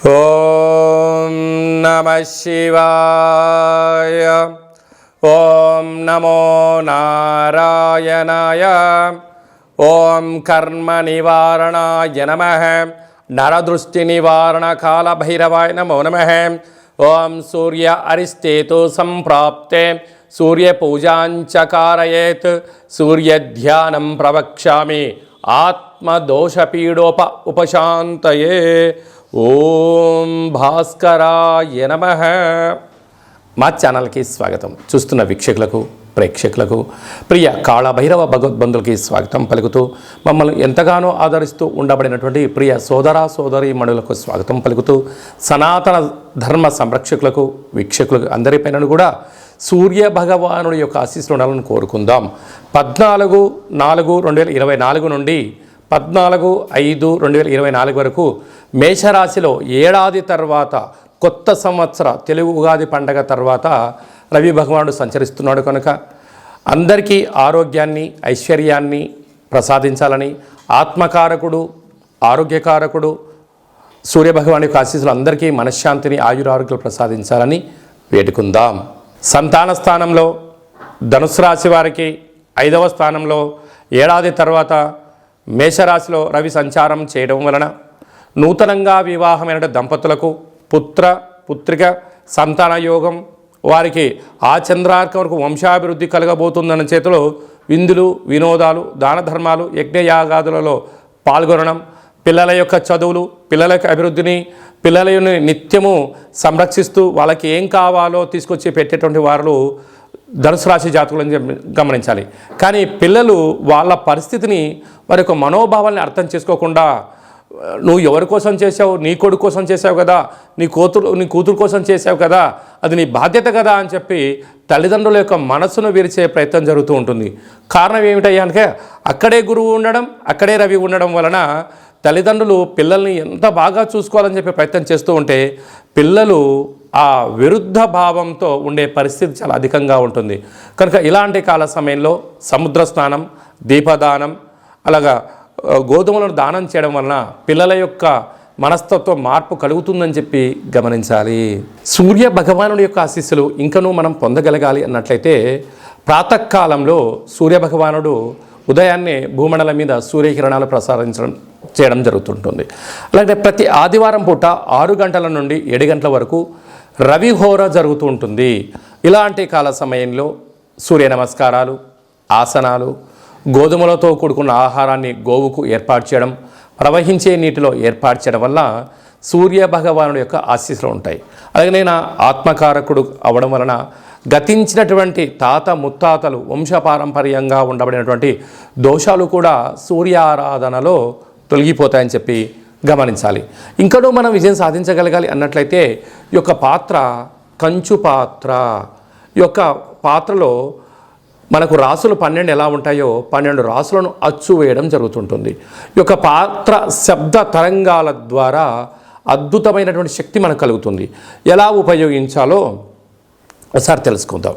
ఓం నమః శివాయ. ఓం నమో నారాయణాయ. ఓం కర్మ నివారణాయ నమః. నరదృష్టి నివారణ కాల భైరవాయ నమో నమః. ఓం సూర్య అరిష్టేతు సంప్రాప్తే సూర్య పూజాంచ కారయేత్. సూర్య ధ్యానం ప్రవక్ష్యామి ఆత్మదోషపీడోప ఉపశాంతయే. ఓం భాస్కరాయ నమః. మా ఛానల్కి స్వాగతం. చూస్తున్న వీక్షకులకు, ప్రేక్షకులకు, ప్రియ కాళభైరవ భగవద్బంధులకి స్వాగతం పలుకుతూ, మమ్మల్ని ఎంతగానో ఆదరిస్తూ ఉండబడినటువంటి ప్రియ సోదర సోదరీమణులకు స్వాగతం పలుకుతూ, సనాతన ధర్మ సంరక్షకులకు, వీక్షకులకు అందరిపైన కూడా సూర్య భగవానుడి యొక్క ఆశీస్సులు ఉండాలని కోరుకుందాం. 14/4/2024 నుండి 14/5/2024 వరకు మేషరాశిలో ఏడాది తర్వాత కొత్త సంవత్సర తెలుగు ఉగాది పండగ తర్వాత రవి భగవానుడు సంచరిస్తున్నాడు కనుక అందరికీ ఆరోగ్యాన్ని, ఐశ్వర్యాన్ని ప్రసాదించాలని, ఆత్మకారకుడు, ఆరోగ్యకారకుడు సూర్యభగవాని యొక్క ఆశీస్సులు అందరికీ మనశ్శాంతిని, ఆయురారోగ్యాలు ప్రసాదించాలని వేడుకుందాం. సంతాన స్థానంలో ధనుసు రాశి వారికి 5వ స్థానంలో ఏడాది తర్వాత మేషరాశిలో రవి సంచారం చేయడం వలన నూతనంగా వివాహమైన దంపతులకు పుత్ర పుత్రిక సంతాన యోగం, వారికి ఆ చంద్రార్కం వరకు వంశాభివృద్ధి కలగబోతుందన్న చేతిలో విందులు, వినోదాలు, దాన ధర్మాలు, యజ్ఞయాగాదులలో పాల్గొనడం, పిల్లల యొక్క చదువులు, పిల్లల యొక్క అభివృద్ధిని, పిల్లలని నిత్యము సంరక్షిస్తూ వాళ్ళకి ఏం కావాలో తీసుకొచ్చి పెట్టేటువంటి వారు ధనుసు రాశి జాతకులని గమనించాలి. కానీ పిల్లలు వాళ్ళ పరిస్థితిని, వారి యొక్క మనోభావాల్ని అర్థం చేసుకోకుండా, నువ్వు ఎవరి కోసం చేసావు, నీ కొడుకు కోసం చేసావు కదా, నీ కూతురు కోసం చేసావు కదా, అది నీ బాధ్యత కదా అని చెప్పి తల్లిదండ్రుల యొక్క మనసును విరిచే ప్రయత్నం జరుగుతూ ఉంటుంది. కారణం ఏమిటయ్యా అంటే అక్కడే గురువు ఉండడం, అక్కడే రవి ఉండడం వలన తల్లిదండ్రులు పిల్లల్ని ఎంత బాగా చూసుకోవాలని చెప్పి ప్రయత్నం చేస్తూ ఉంటే పిల్లలు ఆ విరుద్ధ భావంతో ఉండే పరిస్థితి చాలా అధికంగా ఉంటుంది. కనుక ఇలాంటి కాల సమయంలో సముద్ర స్నానం, దీపదానం, అలాగా గోధుమలను దానం చేయడం వలన పిల్లల యొక్క మనస్తత్వ మార్పు కలుగుతుందని చెప్పి గమనించాలి. సూర్య భగవానుడి యొక్క ఆశీస్సులు ఇంకనూ మనం పొందగలగాలి అన్నట్లయితే ప్రాతకాలంలో సూర్యభగవానుడు ఉదయాన్నే భూమండలం మీద సూర్యకిరణాలు చేయడం జరుగుతుంటుంది. అలాగే ప్రతి ఆదివారం పూట 6 గంటల నుండి 7 గంటల వరకు రవిహోర జరుగుతూ ఉంటుంది. ఇలాంటి కాల సమయంలో సూర్య నమస్కారాలు, ఆసనాలు, గోధుమలతో కూడుకున్న ఆహారాన్ని గోవుకు ఏర్పాటు చేయడం, ప్రవహించే నీటిలో ఏర్పాటు చేయడం వల్ల సూర్య భగవానుడి యొక్క ఆశీస్సులు ఉంటాయి. అలాగే నేను ఆత్మకారకుడు అవడం వలన గతించినటువంటి తాత ముత్తాతలు వంశపారంపర్యంగా ఉండబడినటువంటి దోషాలు కూడా సూర్యారాధనలో తొలగిపోతాయని చెప్పి గమనించాలి. ఇంకనూ మనం విజయం సాధించగలగాలి అన్నట్లయితే ఈ యొక్క పాత్ర కంచు పాత్ర. ఈ యొక్క పాత్రలో మనకు రాసులు 12 ఎలా ఉంటాయో 12 రాసులను అచ్చు వేయడం జరుగుతుంటుంది. ఈ యొక్క పాత్ర శబ్ద తరంగాల ద్వారా అద్భుతమైనటువంటి శక్తి మనకు కలుగుతుంది. ఎలా ఉపయోగించాలో ఒకసారి తెలుసుకుందాం.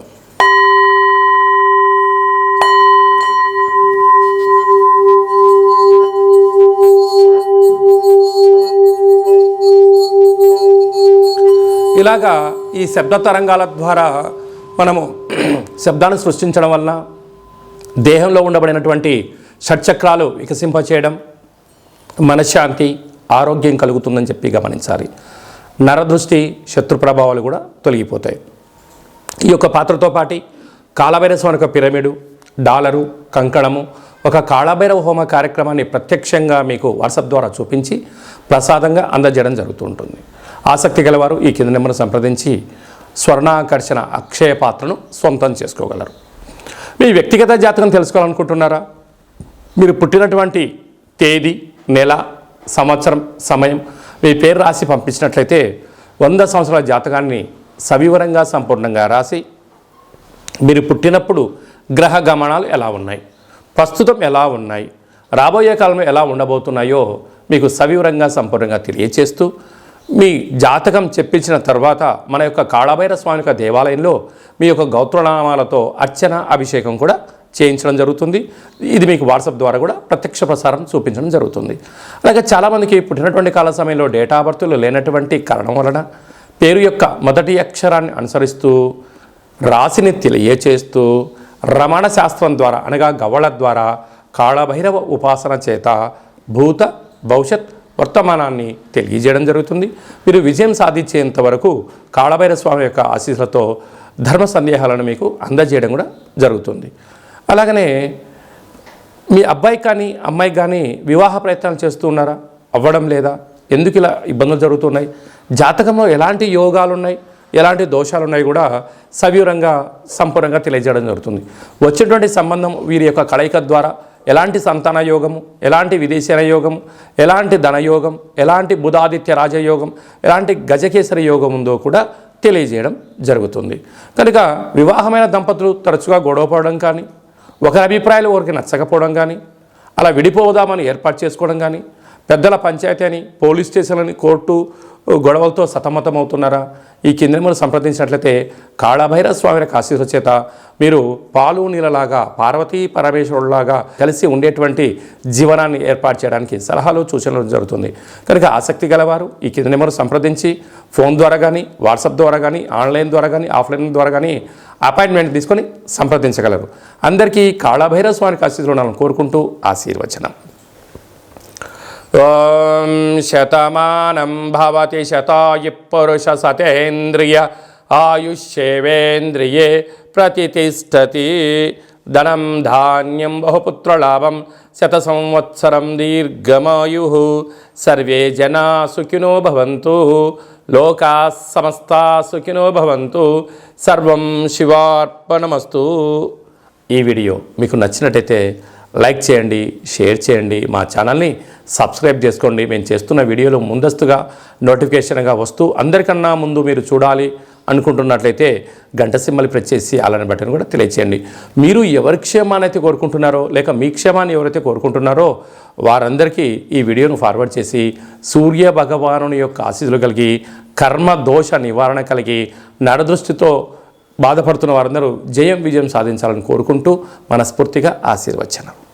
ఇలాగా ఈ శబ్ద తరంగాల ద్వారా మనము శబ్దాన్ని సృష్టించడం వలన దేహంలో ఉండబడినటువంటి షట్చక్రాలు వికసింపచేయడం, మనశ్శాంతి, ఆరోగ్యం కలుగుతుందని చెప్పి గమనించాలి. నరదృష్టి, శత్రు ప్రభావాలు కూడా తొలగిపోతాయి. ఈ యొక్క పాత్రతో పాటు కాళభైరవ స్వామి యొక్క పిరమిడు, డాలరు, కంకణము, ఒక కాళభైరవ హోమ కార్యక్రమాన్ని ప్రత్యక్షంగా మీకు వాట్సాప్ ద్వారా చూపించి ప్రసాదంగా అందజేయడం జరుగుతూ ఉంటుంది. ఆసక్తి గలవారు ఈ కింద నెంబర్ను సంప్రదించి స్వర్ణాకర్షణ అక్షయ పాత్రను సొంతం చేసుకోగలరు. మీ వ్యక్తిగత జాతకం తెలుసుకోవాలనుకుంటున్నారా? మీరు పుట్టినటువంటి తేదీ, నెల, సంవత్సరం, సమయం మీ పేరు రాసి పంపించినట్లయితే 100 సంవత్సరాల జాతకాన్ని సవివరంగా సంపూర్ణంగా రాసి మీరు పుట్టినప్పుడు గ్రహ గమనాలు ఎలా ఉన్నాయి, ప్రస్తుతం ఎలా ఉన్నాయి, రాబోయే కాలంలో ఎలా ఉండబోతున్నాయో మీకు సవివరంగా సంపూర్ణంగా తెలియచేస్తూ మీ జాతకం చెప్పించిన తర్వాత మన యొక్క కాళభైరవ స్వామి యొక్క దేవాలయంలో మీ యొక్క గోత్రనామాలతో అర్చన, అభిషేకం కూడా చేయించడం జరుగుతుంది. ఇది మీకు వాట్సాప్ ద్వారా కూడా ప్రత్యక్ష ప్రసారం చూపించడం జరుగుతుంది. అలాగే చాలామందికి పుట్టినటువంటి కాల సమయంలో డేటా ఆఫ్ బర్త్లు లేనటువంటి కారణం వలన పేరు యొక్క మొదటి అక్షరాన్ని అనుసరిస్తూ రాశిని తెలియచేస్తూ రమణ శాస్త్రం ద్వారా అనగా గవ్వళ ద్వారా కాళభైరవ ఉపాసన చేత భూత భవిష్యత్ వర్తమానాన్ని తెలియజేయడం జరుగుతుంది. మీరు విజయం సాధించేంత వరకు కాళభైరవ స్వామి యొక్క ఆశీస్సులతో ధర్మ సందేహాలను మీకు అందజేయడం కూడా జరుగుతుంది. అలాగనే మీ అబ్బాయి కానీ అమ్మాయి కానీ వివాహ ప్రయత్నాలు చేస్తూ ఉన్నారా? అవ్వడం లేదా? ఎందుకు ఇలా ఇబ్బందులు జరుగుతున్నాయి? జాతకంలో ఎలాంటి యోగాలు ఉన్నాయి, ఎలాంటి దోషాలు ఉన్నాయి కూడా సవివరంగా సంపూర్ణంగా తెలియజేయడం జరుగుతుంది. వచ్చినటువంటి సంబంధం వీరి యొక్క కలయిక ద్వారా ఎలాంటి సంతాన యోగము, ఎలాంటి విదేశీయ యోగము, ఎలాంటి ధనయోగం, ఎలాంటి బుధాదిత్య రాజయోగం, ఎలాంటి గజకేసరి యోగం ఉందో కూడా తెలియజేయడం జరుగుతుంది. కనుక వివాహమైన దంపతులు తరచుగా గొడవపడడం కానీ, ఒకరి అభిప్రాయాలు ఒకరికి నచ్చకపోవడం కానీ, అలా విడిపోదామని ఏర్పాటు చేసుకోవడం కానీ, పెద్దల పంచాయతీ అని, పోలీస్ స్టేషన్లని, కోర్టు గొడవలతో సతమతమవుతున్నారా? ఈ కింద మనం సంప్రదించినట్లయితే కాళభైరవ స్వామి ఆశీస్సుల చేత మీరు పాలు నీళ్ళలాగా పార్వతీ పరమేశ్వరులాగా కలిసి ఉండేటువంటి జీవనాన్ని ఏర్పాటు చేయడానికి సలహాలు సూచనలు జరుగుతుంది. కనుక ఆసక్తి గలవారు ఈ కింద నెంబర్ సంప్రదించి ఫోన్ ద్వారా కానీ, వాట్సాప్ ద్వారా కానీ, ఆన్లైన్ ద్వారా కానీ, ఆఫ్లైన్ ద్వారా కానీ అపాయింట్మెంట్ తీసుకొని సంప్రదించగలరు. అందరికీ కాళభైరవ స్వామికి ఆశీస్సులు ఉండాలని కోరుకుంటూ ఆశీర్వచనం. ఓం శతమానం భవతి శతాయు పురుష సతేంద్రియ ఆయుష్యేవేంద్రియే ప్రతిష్టతి. ధనం ధాన్యం బహుపుత్రలాభం శత సంవత్సరం దీర్ఘమాయు. సర్వే జనా సుఖినో భవంతు. లోకా సమస్తా సుఖినో భవంతు. సర్వం శివార్పణమస్తు. ఈ వీడియో మీకు నచ్చినట్టయితే లైక్ చేయండి, షేర్ చేయండి, మా ఛానల్ని సబ్స్క్రైబ్ చేసుకోండి. మేము చేస్తున్న వీడియోలు ముందస్తుగా నోటిఫికేషన్గా వస్తూ అందరికన్నా ముందు మీరు చూడాలి అనుకుంటున్నట్లయితే గంట సింబల్ ప్రెస్ చేసి అలానే బటన్ కూడా తెలియచేయండి. మీరు ఎవరి క్షేమాన్ని అయితే కోరుకుంటున్నారో లేక మీ క్షేమాన్ని ఎవరైతే కోరుకుంటున్నారో వారందరికీ ఈ వీడియోను ఫార్వర్డ్ చేసి సూర్య భగవానుని యొక్క ఆశీస్సులు కలిగి కర్మ దోష నివారణ కలిగి నరదృష్టితో బాధపడుతున్న వారందరూ జయం విజయం సాధించాలని కోరుకుంటూ మనస్ఫూర్తిగా ఆశీర్వచనం.